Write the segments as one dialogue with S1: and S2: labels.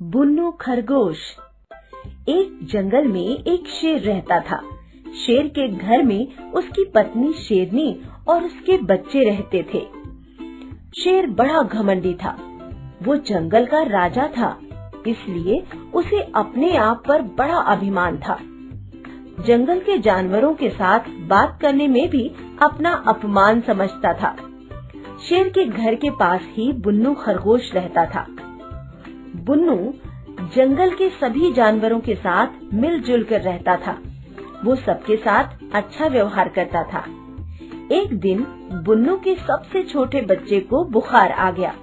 S1: बुन्नू खरगोश। एक जंगल में एक शेर रहता था। शेर के घर में उसकी पत्नी शेरनी और उसके बच्चे रहते थे। शेर बड़ा घमंडी था। वो जंगल का राजा था, इसलिए उसे अपने आप पर बड़ा अभिमान था। जंगल के जानवरों के साथ बात करने में भी अपना अपमान समझता था। शेर के घर के पास ही बुन्नू खरगोश रहता था। बुन्नू जंगल के सभी जानवरों के साथ मिलजुल कर रहता था। वो सबके साथ अच्छा व्यवहार करता था। एक दिन बुन्नू के सबसे छोटे बच्चे को बुखार आ गया।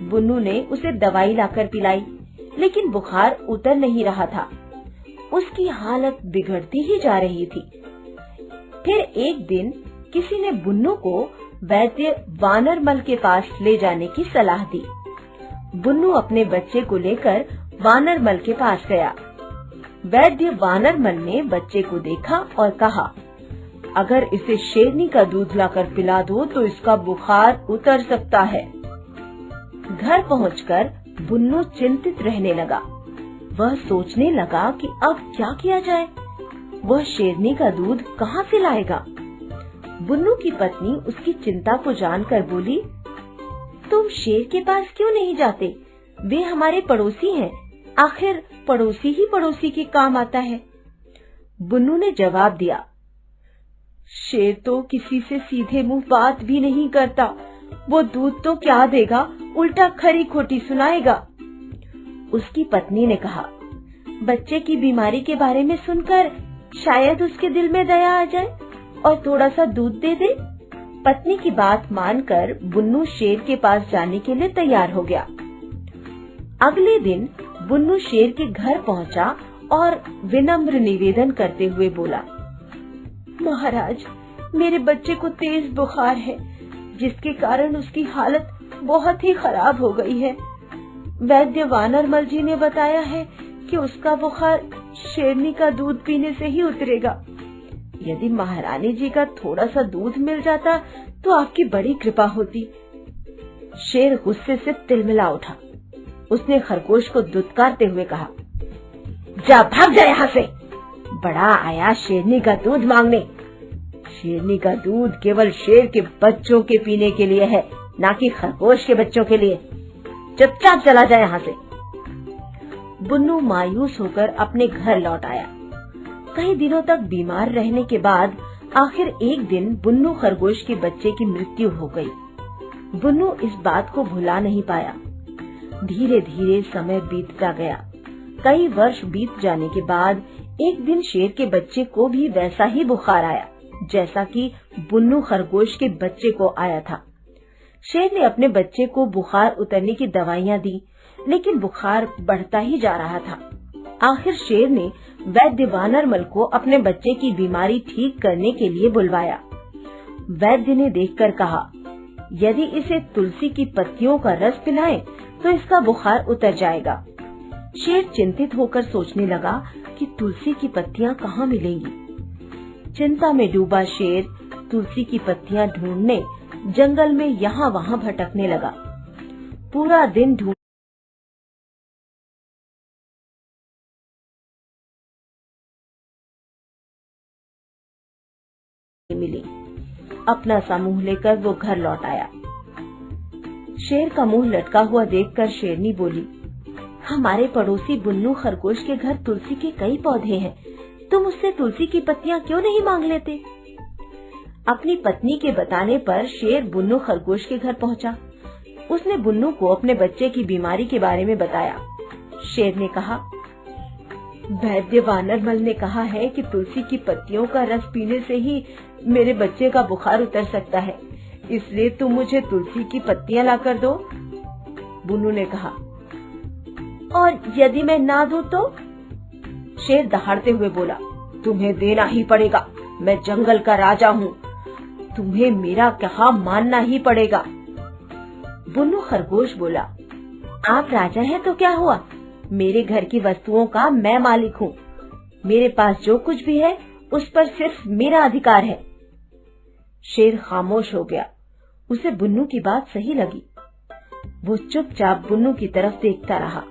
S1: बुन्नू ने उसे दवाई लाकर पिलाई, लेकिन बुखार उतर नहीं रहा था। उसकी हालत बिगड़ती ही जा रही थी। फिर एक दिन किसी ने बुन्नू को वैद्य वानरमल के पास ले जाने की सलाह दी। बुन्नू अपने बच्चे को लेकर वानरमल के पास गया। वैद्य वानरमल ने बच्चे को देखा और कहा, अगर इसे शेरनी का दूध लाकर पिला दो तो इसका बुखार उतर सकता है। घर पहुंचकर बुन्नू चिंतित रहने लगा। वह सोचने लगा कि अब क्या किया जाए। वह शेरनी का दूध कहाँ से लाएगा। बुन्नू की पत्नी उसकी चिंता को जानकर बोली, तुम शेर के पास क्यों नहीं जाते? वे हमारे पड़ोसी हैं। आखिर पड़ोसी ही पड़ोसी के काम आता है। बुन्नू ने जवाब दिया, शेर तो किसी से सीधे मुंह बात भी नहीं करता। वो दूध तो क्या देगा, उल्टा खरी खोटी सुनाएगा। उसकी पत्नी ने कहा, बच्चे की बीमारी के बारे में सुनकर शायद उसके दिल में दया आ जाए और थोड़ा सा दूध दे दे। पत्नी की बात मानकर बुन्नू शेर के पास जाने के लिए तैयार हो गया। अगले दिन बुन्नू शेर के घर पहुंचा और विनम्र निवेदन करते हुए बोला, महाराज, मेरे बच्चे को तेज बुखार है, जिसके कारण उसकी हालत बहुत ही खराब हो गई है। वैद्य वानरमल जी ने बताया है कि उसका बुखार शेरनी का दूध पीने से ही उतरेगा। यदि महारानी जी का थोड़ा सा दूध मिल जाता तो आपकी बड़ी कृपा होती। शेर गुस्से से तिलमिला उठा। उसने खरगोश को दुत्कारते हुए कहा, जा भाग जा यहाँ से। बड़ा आया शेरनी का दूध मांगने। शेरनी का दूध केवल शेर के बच्चों के पीने के लिए है, ना कि खरगोश के बच्चों के लिए। चुपचाप चला जाए यहाँ से। बुन्नू मायूस होकर अपने घर लौट आया। कई दिनों तक बीमार रहने के बाद आखिर एक दिन बुन्नू खरगोश के बच्चे की मृत्यु हो गई। बुन्नू इस बात को भुला नहीं पाया। धीरे धीरे समय बीतता गया। कई वर्ष बीत जाने के बाद एक दिन शेर के बच्चे को भी वैसा ही बुखार आया जैसा कि बुन्नू खरगोश के बच्चे को आया था। शेर ने अपने बच्चे को बुखार उतरने की दवाइयाँ दी, लेकिन बुखार बढ़ता ही जा रहा था। आखिर शेर ने वैद्य वानरमल को अपने बच्चे की बीमारी ठीक करने के लिए बुलवाया। वैद्य ने देखकर कहा, यदि इसे तुलसी की पत्तियों का रस पिलाएं तो इसका बुखार उतर जाएगा। शेर चिंतित होकर सोचने लगा कि तुलसी की पत्तियां कहाँ मिलेंगी। चिंता में डूबा शेर तुलसी की पत्तियां ढूंढने जंगल में यहाँ वहाँ भटकने लगा। पूरा दिन ढूंढ मिली। अपना सा मुंह लेकर वो घर लौट आया। शेर का मुंह लटका हुआ देखकर शेरनी बोली, हमारे पड़ोसी बुन्नू खरगोश के घर तुलसी के कई पौधे हैं, तुम उससे तुलसी की पत्तियां क्यों नहीं मांग लेते? अपनी पत्नी के बताने पर शेर बुन्नू खरगोश के घर पहुंचा। उसने बुन्नू को अपने बच्चे की बीमारी के बारे में बताया। शेर ने कहा, वैद्य वानरमल ने कहा है कि तुलसी की पत्तियों का रस पीने से ही मेरे बच्चे का बुखार उतर सकता है, इसलिए तुम मुझे तुलसी की पत्तियां लाकर दो। बुन्नू ने कहा, और यदि मैं ना दूं तो? शेर दहाड़ते हुए बोला, तुम्हें देना ही पड़ेगा। मैं जंगल का राजा हूँ, तुम्हें मेरा कहा मानना ही पड़ेगा। बुन्नू खरगोश बोला, आप राजा हैं तो क्या हुआ, मेरे घर की वस्तुओं का मैं मालिक हूँ। मेरे पास जो कुछ भी है उस पर सिर्फ मेरा अधिकार है। शेर खामोश हो गया। उसे बुन्नू की बात सही लगी। वो चुपचाप बुन्नू की तरफ देखता रहा।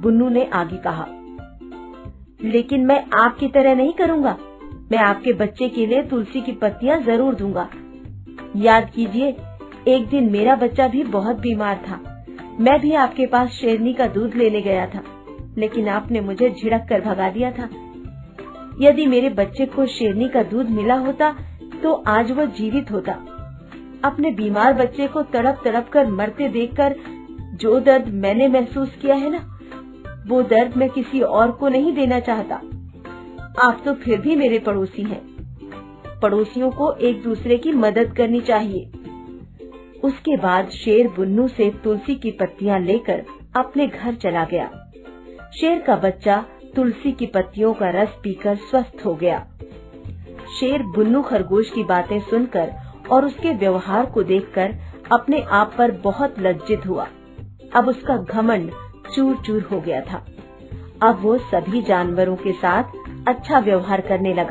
S1: बुन्नू ने आगे कहा, लेकिन मैं आपकी तरह नहीं करूँगा। मैं आपके बच्चे के लिए तुलसी की पत्तियां जरूर दूंगा। याद कीजिए, एक दिन मेरा बच्चा भी बहुत बीमार था। मैं भी आपके पास शेरनी का दूध लेने गया था, लेकिन आपने मुझे झिड़क कर भगा दिया था। यदि मेरे बच्चे को शेरनी का दूध मिला होता तो आज वो जीवित होता। अपने बीमार बच्चे को तड़प तड़प कर मरते देखकर जो दर्द मैंने महसूस किया है ना, वो दर्द मैं किसी और को नहीं देना चाहता। आप तो फिर भी मेरे पड़ोसी हैं। पड़ोसियों को एक दूसरे की मदद करनी चाहिए। उसके बाद शेर बुन्नू से तुलसी की पत्तियां लेकर अपने घर चला गया। शेर का बच्चा तुलसी की पत्तियों का रस पीकर स्वस्थ हो गया। शेर बुन्नू खरगोश की बातें सुनकर और उसके व्यवहार को देखकर अपने आप पर बहुत लज्जित हुआ। अब उसका घमंड चूर चूर हो गया था। अब वो सभी जानवरों के साथ अच्छा व्यवहार करने लगा।